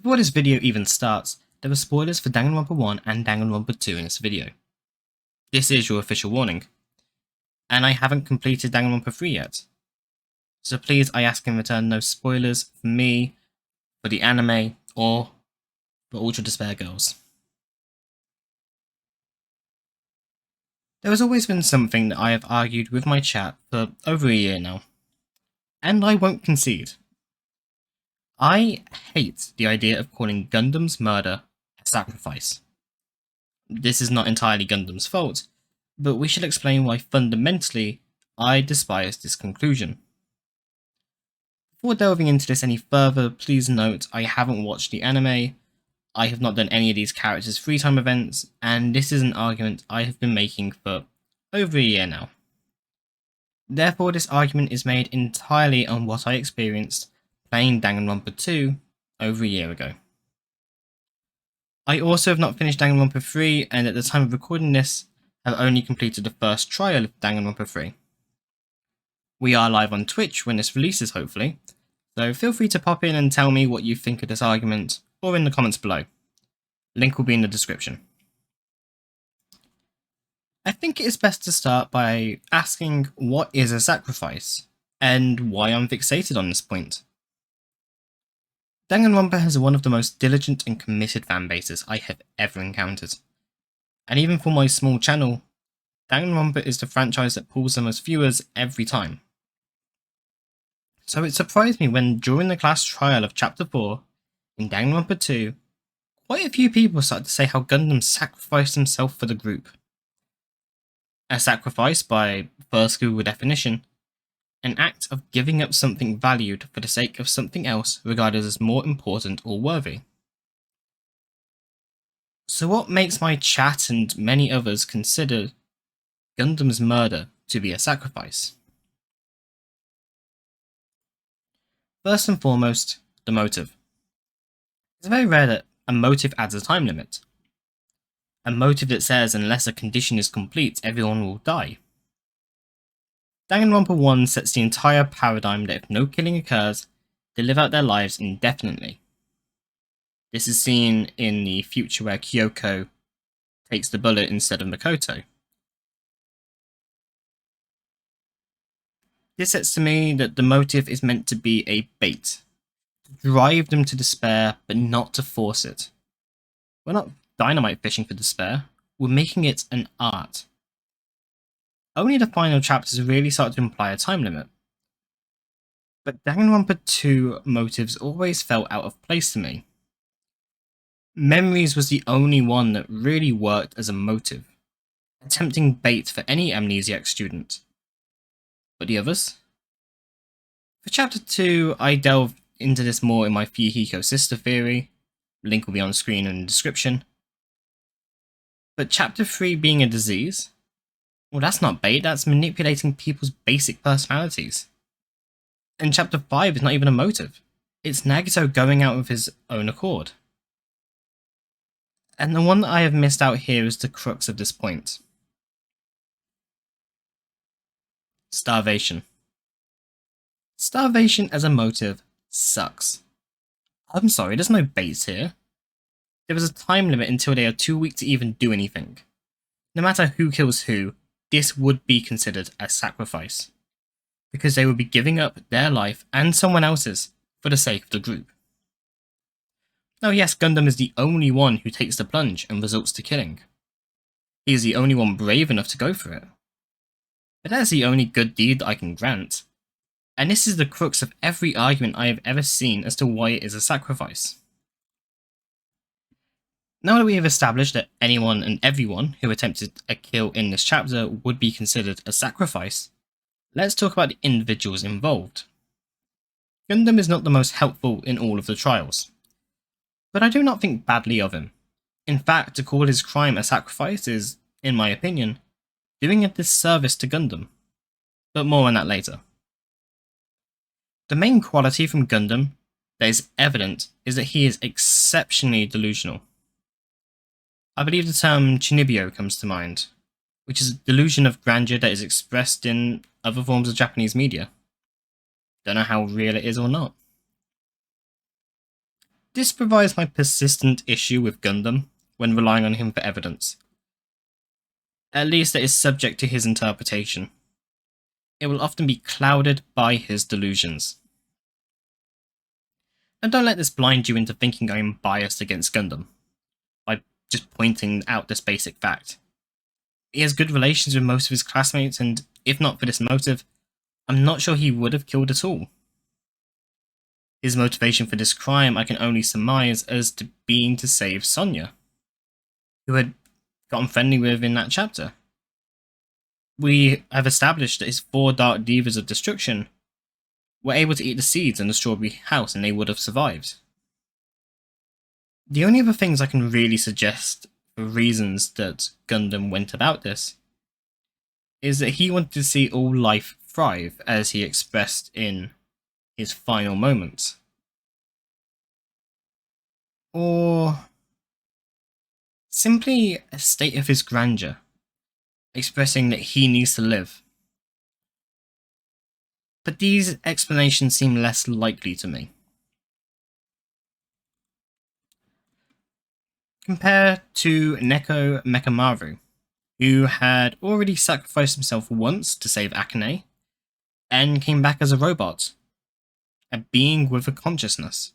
Before this video even starts, there are spoilers for Danganronpa 1 and Danganronpa 2 in this video. This is your official warning. And I haven't completed Danganronpa 3 yet. So please, I ask in return no spoilers for me, for the anime, or for Ultra Despair Girls. There has always been something that I have argued with my chat for over a year now. And I won't concede. I hate the idea of calling Gundam's murder a sacrifice. This is not entirely Gundam's fault, but we should explain why fundamentally I despise this conclusion. Before delving into this any further, please note I haven't watched the anime, I have not done any of these characters' free time events, and this is an argument I have been making for over a year now. Therefore, this argument is made entirely on what I experienced playing Danganronpa 2 over a year ago. I also have not finished Danganronpa 3, and at the time of recording this, have only completed the first trial of Danganronpa 3. We are live on Twitch when this releases, hopefully, so feel free to pop in and tell me what you think of this argument, or in the comments below. Link will be in the description. I think it is best to start by asking what is a sacrifice, and why I'm fixated on this point. Danganronpa has one of the most diligent and committed fanbases I have ever encountered. And even for my small channel, Danganronpa is the franchise that pulls the most viewers every time. So it surprised me when during the class trial of Chapter 4 in Danganronpa 2, quite a few people started to say how Gundam sacrificed himself for the group. A sacrifice, by first Google definition, an act of giving up something valued for the sake of something else regarded as more important or worthy. So what makes my chat and many others consider Gundam's murder to be a sacrifice? First and foremost, the motive. It's very rare that a motive adds a time limit. A motive that says unless a condition is complete, everyone will die. Danganronpa 1 sets the entire paradigm that if no killing occurs, they live out their lives indefinitely. This is seen in the future where Kyoko takes the bullet instead of Makoto. This says to me that the motive is meant to be a bait, to drive them to despair, but not to force it. We're not dynamite fishing for despair, we're making it an art. Only the final chapters really start to imply a time limit. But Danganronpa 2 motives always felt out of place to me. Memories was the only one that really worked as a motive, a tempting bait for any amnesiac student. But the others? For Chapter 2, I delved into this more in my Fuyuhiko sister theory, link will be on screen in the description. But Chapter 3 being a disease? Well, that's not bait, that's manipulating people's basic personalities. And Chapter 5 is not even a motive. It's Nagito going out of his own accord. And the one that I have missed out here is the crux of this point. Starvation. Starvation as a motive sucks. I'm sorry, there's no bait here. There is a time limit until they are too weak to even do anything. No matter who kills who, this would be considered a sacrifice, because they would be giving up their life and someone else's for the sake of the group. Now yes, Gundam is the only one who takes the plunge and resorts to killing. He is the only one brave enough to go for it. But that is the only good deed that I can grant, and this is the crux of every argument I have ever seen as to why it is a sacrifice. Now that we have established that anyone and everyone who attempted a kill in this chapter would be considered a sacrifice, let's talk about the individuals involved. Gundam is not the most helpful in all of the trials, but I do not think badly of him. In fact, to call his crime a sacrifice is, in my opinion, doing a disservice to Gundam, but more on that later. The main quality from Gundam that is evident is that he is exceptionally delusional. I believe the term Chinibyo comes to mind, which is a delusion of grandeur that is expressed in other forms of Japanese media. Don't know how real it is or not. This provides my persistent issue with Gundam when relying on him for evidence. At least that is subject to his interpretation. It will often be clouded by his delusions. And don't let this blind you into thinking I am biased against Gundam by just pointing out this basic fact. He has good relations with most of his classmates, and if not for this motive, I'm not sure he would have killed at all. His motivation for this crime I can only surmise as to being to save Sonya, who had gotten friendly with in that chapter. We have established that his 4 Dark Divas of Destruction were able to eat the seeds in the Strawberry House and they would have survived. The only other things I can really suggest for reasons that Gundam went about this is that he wanted to see all life thrive, as he expressed in his final moments. Or simply a state of his grandeur, expressing that he needs to live. But these explanations seem less likely to me. Compare to Neko Mekamaru, who had already sacrificed himself once to save Akane, and came back as a robot, a being with a consciousness.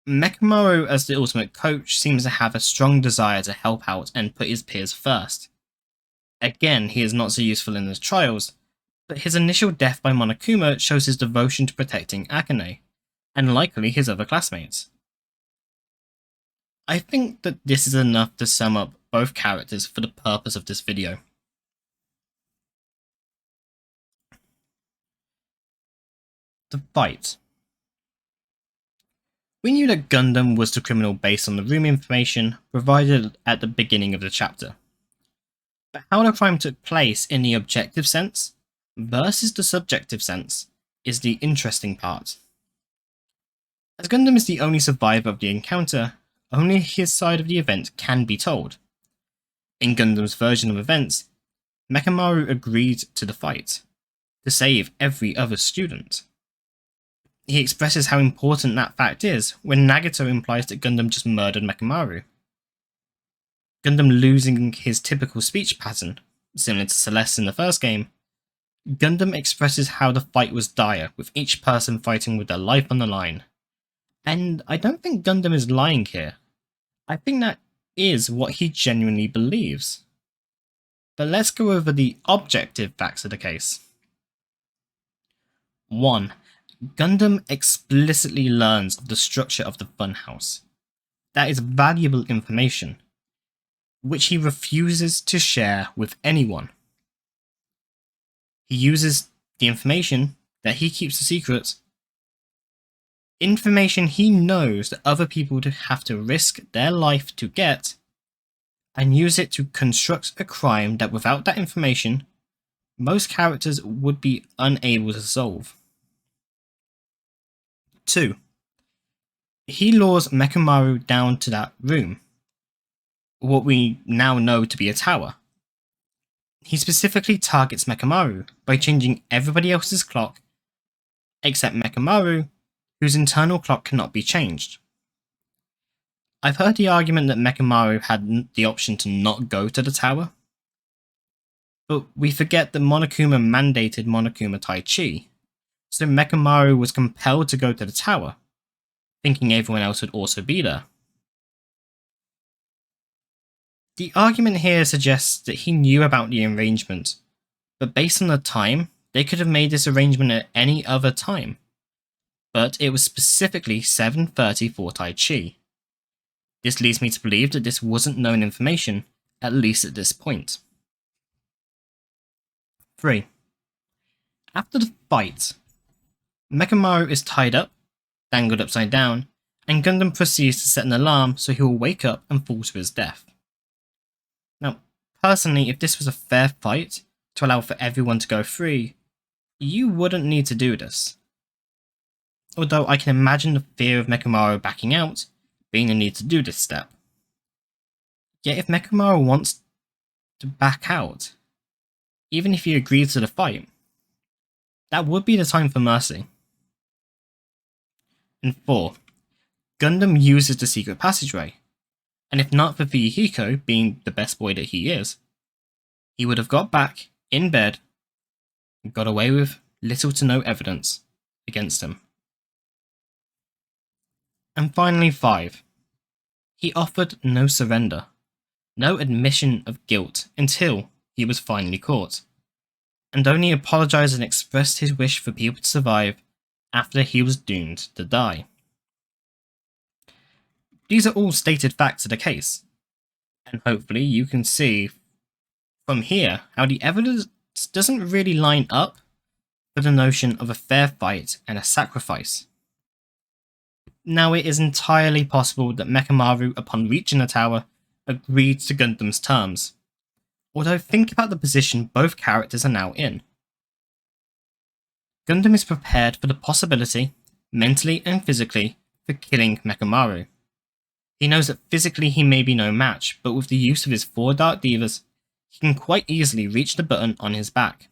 Mekamaru as the ultimate coach seems to have a strong desire to help out and put his peers first. Again, he is not so useful in his trials, but his initial death by Monokuma shows his devotion to protecting Akane, and likely his other classmates. I think that this is enough to sum up both characters for the purpose of this video. The fight. We knew that Gundam was the criminal based on the room information provided at the beginning of the chapter. But how the crime took place in the objective sense versus the subjective sense is the interesting part. As Gundam is the only survivor of the encounter, only his side of the event can be told. In Gundam's version of events, Mekamaru agreed to the fight, to save every other student. He expresses how important that fact is when Nagato implies that Gundam just murdered Mekamaru. Gundam losing his typical speech pattern, similar to Celeste in the first game, Gundam expresses how the fight was dire, with each person fighting with their life on the line. And I don't think Gundam is lying here. I think that is what he genuinely believes. But let's go over the objective facts of the case. 1. Gundam explicitly learns of the structure of the funhouse. That is valuable information, which he refuses to share with anyone. He uses the information that he keeps a secret, information he knows that other people would have to risk their life to get, and use it to construct a crime that without that information, most characters would be unable to solve. 2. He lures Mekamaru down to that room, what we now know to be a tower. He specifically targets Mekamaru by changing everybody else's clock except Mekamaru, whose internal clock cannot be changed. I've heard the argument that Mekamaru had the option to not go to the tower, but we forget that Monokuma mandated Monokuma Tai Chi, so Mekamaru was compelled to go to the tower, thinking everyone else would also be there. The argument here suggests that he knew about the arrangement, but based on the time, they could have made this arrangement at any other time. But it was specifically 7:30 for Tai Chi. This leads me to believe that this wasn't known information, at least at this point. 3. After the fight, Mekamaru is tied up, dangled upside down, and Gundam proceeds to set an alarm so he will wake up and fall to his death. Now, personally, if this was a fair fight to allow for everyone to go free, you wouldn't need to do this. Although I can imagine the fear of Mekamaru backing out being the need to do this step. Yet if Mekamaru wants to back out, even if he agrees to the fight, that would be the time for mercy. And 4. Gundam uses the secret passageway, and if not for Fuyuhiko being the best boy that he is, he would have got back in bed and got away with little to no evidence against him. And finally, 5. He offered no surrender, no admission of guilt until he was finally caught, and only apologised and expressed his wish for people to survive after he was doomed to die. These are all stated facts of the case, and hopefully you can see from here how the evidence doesn't really line up for the notion of a fair fight and a sacrifice. Now, it is entirely possible that Mechamaru, upon reaching the tower, agreed to Gundam's terms, although think about the position both characters are now in. Gundam is prepared for the possibility, mentally and physically, for killing Mechamaru. He knows that physically he may be no match, but with the use of his 4 Dark Divas, he can quite easily reach the button on his back.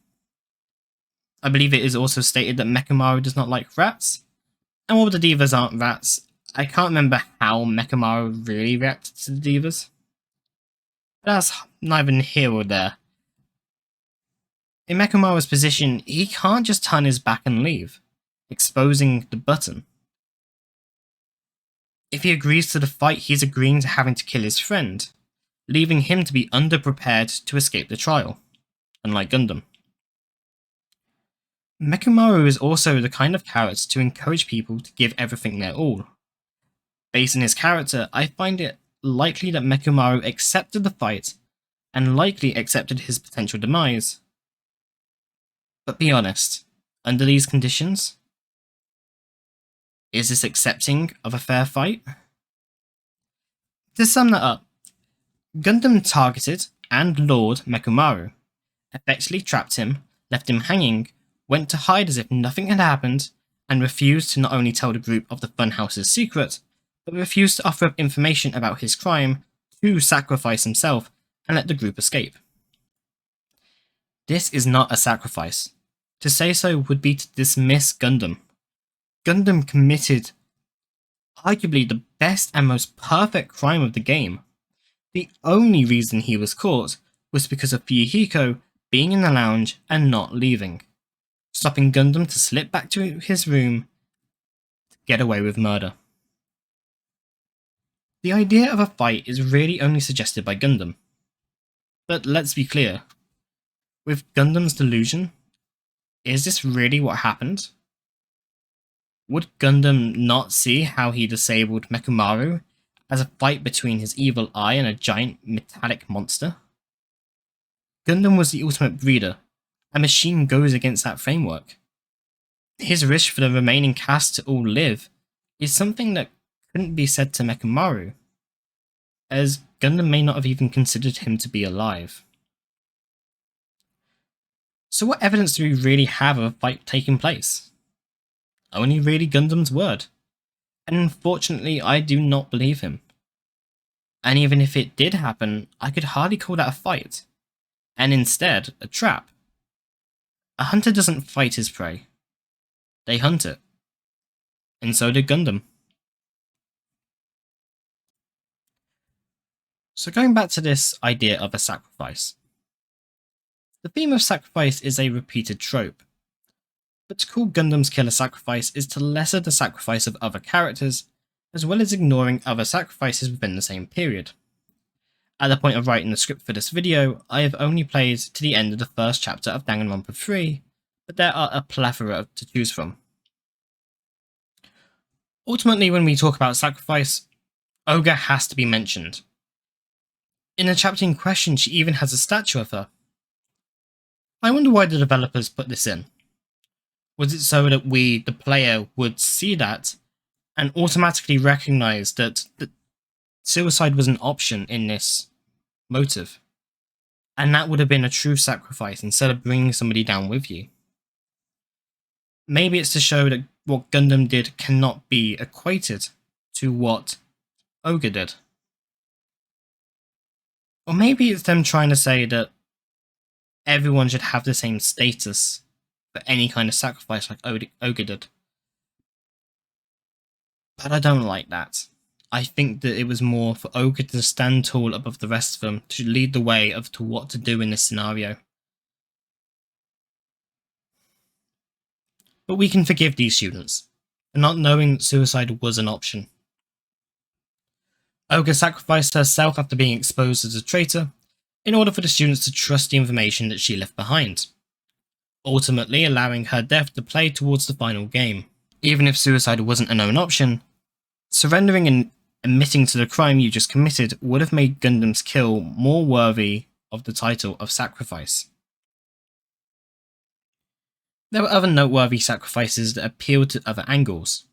I believe it is also stated that Mechamaru does not like rats, and while the Divas aren't rats, I can't remember how Mechamaru really reacted to the Divas. But that's neither here or there. In Mechamaru's position, he can't just turn his back and leave, exposing the button. If he agrees to the fight, he's agreeing to having to kill his friend, leaving him to be underprepared to escape the trial, unlike Gundam. Mechamaru is also the kind of character to encourage people to give everything their all. Based on his character, I find it likely that Mechamaru accepted the fight, and likely accepted his potential demise. But be honest, under these conditions, is this accepting of a fair fight? To sum that up, Gundam targeted and lured Mechamaru, effectively trapped him, left him hanging, went to hide as if nothing had happened, and refused to not only tell the group of the Funhouse's secret, but refused to offer up information about his crime to sacrifice himself and let the group escape. This is not a sacrifice. To say so would be to dismiss Gundam. Gundam committed arguably the best and most perfect crime of the game. The only reason he was caught was because of Fuyuhiko being in the lounge and not leaving, stopping Gundam to slip back to his room to get away with murder. The idea of a fight is really only suggested by Gundam. But let's be clear, with Gundam's delusion, is this really what happened? Would Gundam not see how he disabled Mechamaru as a fight between his evil eye and a giant metallic monster? Gundam was the ultimate breeder. A machine goes against that framework. His wish for the remaining cast to all live is something that couldn't be said to Mechamaru, as Gundam may not have even considered him to be alive. So what evidence do we really have of a fight taking place? Only really Gundam's word. And unfortunately, I do not believe him. And even if it did happen, I could hardly call that a fight, and instead, a trap. A hunter doesn't fight his prey. They hunt it. And so did Gundam. So going back to this idea of a sacrifice. The theme of sacrifice is a repeated trope. But to call Gundam's kill a sacrifice is to lesser the sacrifice of other characters, as well as ignoring other sacrifices within the same period. At the point of writing the script for this video, I have only played to the end of the first chapter of Danganronpa 3, but there are a plethora to choose from. Ultimately, when we talk about sacrifice, Olga has to be mentioned. In the chapter in question, she even has a statue of her. I wonder why the developers put this in. Was it so that we, the player, would see that and automatically recognise that suicide was an option in this motive? And that would have been a true sacrifice instead of bringing somebody down with you. Maybe it's to show that what Gundam did cannot be equated to what Olga did. Or maybe it's them trying to say that everyone should have the same status for any kind of sacrifice like Olga did. But I don't like that. I think that it was more for Ogre to stand tall above the rest of them, to lead the way as to what to do in this scenario. But we can forgive these students for not knowing that suicide was an option. Ogre sacrificed herself after being exposed as a traitor in order for the students to trust the information that she left behind, ultimately allowing her death to play towards the final game. Even if suicide wasn't a known option, surrendering and admitting to the crime you just committed would have made Gundam's kill more worthy of the title of sacrifice. There were other noteworthy sacrifices that appealed to other angles.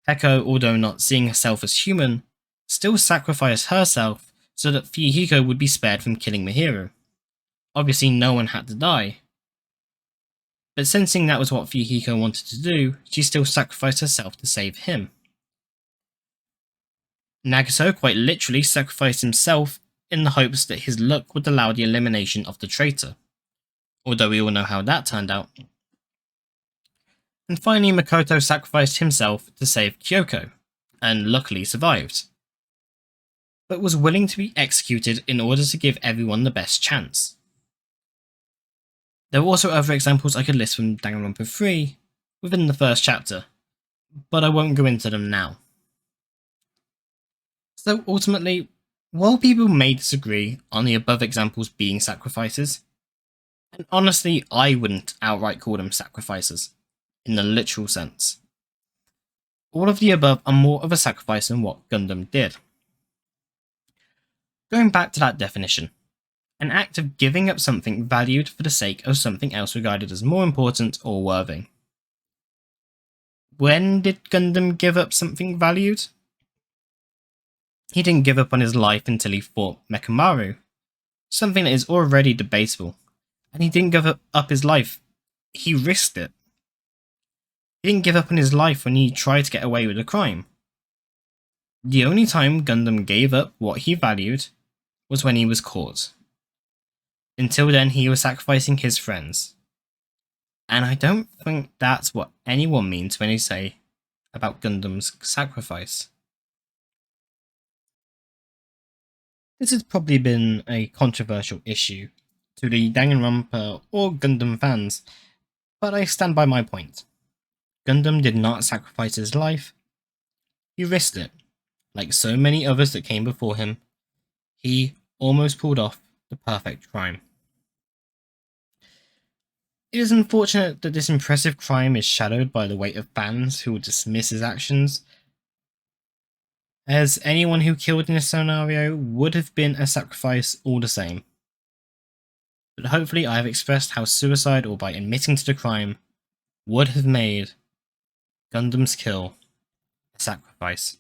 Peko, although not seeing herself as human, still sacrificed herself so that Fuyuhiko would be spared from killing Mihiru. Obviously no one had to die, but sensing that was what Fuyuhiko wanted to do, she still sacrificed herself to save him. Nagato quite literally sacrificed himself in the hopes that his luck would allow the elimination of the traitor, although we all know how that turned out. And finally, Makoto sacrificed himself to save Kyoko, and luckily survived, but was willing to be executed in order to give everyone the best chance. There were also other examples I could list from Danganronpa 3 within the first chapter, but I won't go into them now. So ultimately, while people may disagree on the above examples being sacrifices, and honestly I wouldn't outright call them sacrifices, in the literal sense, all of the above are more of a sacrifice than what Gundam did. Going back to that definition, an act of giving up something valued for the sake of something else regarded as more important or worthy. When did Gundam give up something valued? He didn't give up on his life until he fought Mechamaru, something that is already debatable, and he didn't give up his life, he risked it. He didn't give up on his life when he tried to get away with a crime. The only time Gundam gave up what he valued was when he was caught. Until then, he was sacrificing his friends. And I don't think that's what anyone means when they say about Gundam's sacrifice. This has probably been a controversial issue to the Danganronpa or Gundam fans, but I stand by my point. Gundam did not sacrifice his life, he risked it. Like so many others that came before him, he almost pulled off the perfect crime. It is unfortunate that this impressive crime is shadowed by the weight of fans who will dismiss his actions, as anyone who killed in this scenario would have been a sacrifice all the same. But hopefully I have expressed how suicide, or by admitting to the crime, would have made Gundam's kill a sacrifice.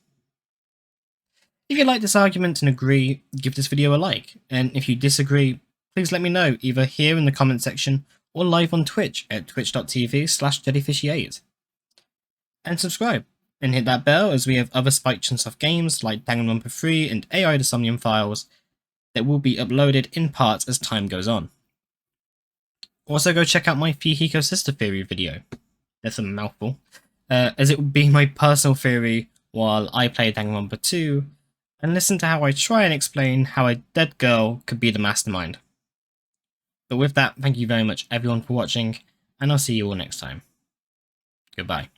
If you like this argument and agree, give this video a like, and if you disagree, please let me know either here in the comment section or live on Twitch at twitch.tv/jellyfishy8. And subscribe, and hit that bell as we have other Spike Chunsoft games like Danganronpa 3 and AI the Somnium Files that will be uploaded in parts as time goes on. Also go check out my Fuyuhiko sister theory video. That's a mouthful. As it would be my personal theory while I play Danganronpa 2, and listen to how I try and explain how a dead girl could be the mastermind. But with that, thank you very much everyone for watching, and I'll see you all next time. Goodbye.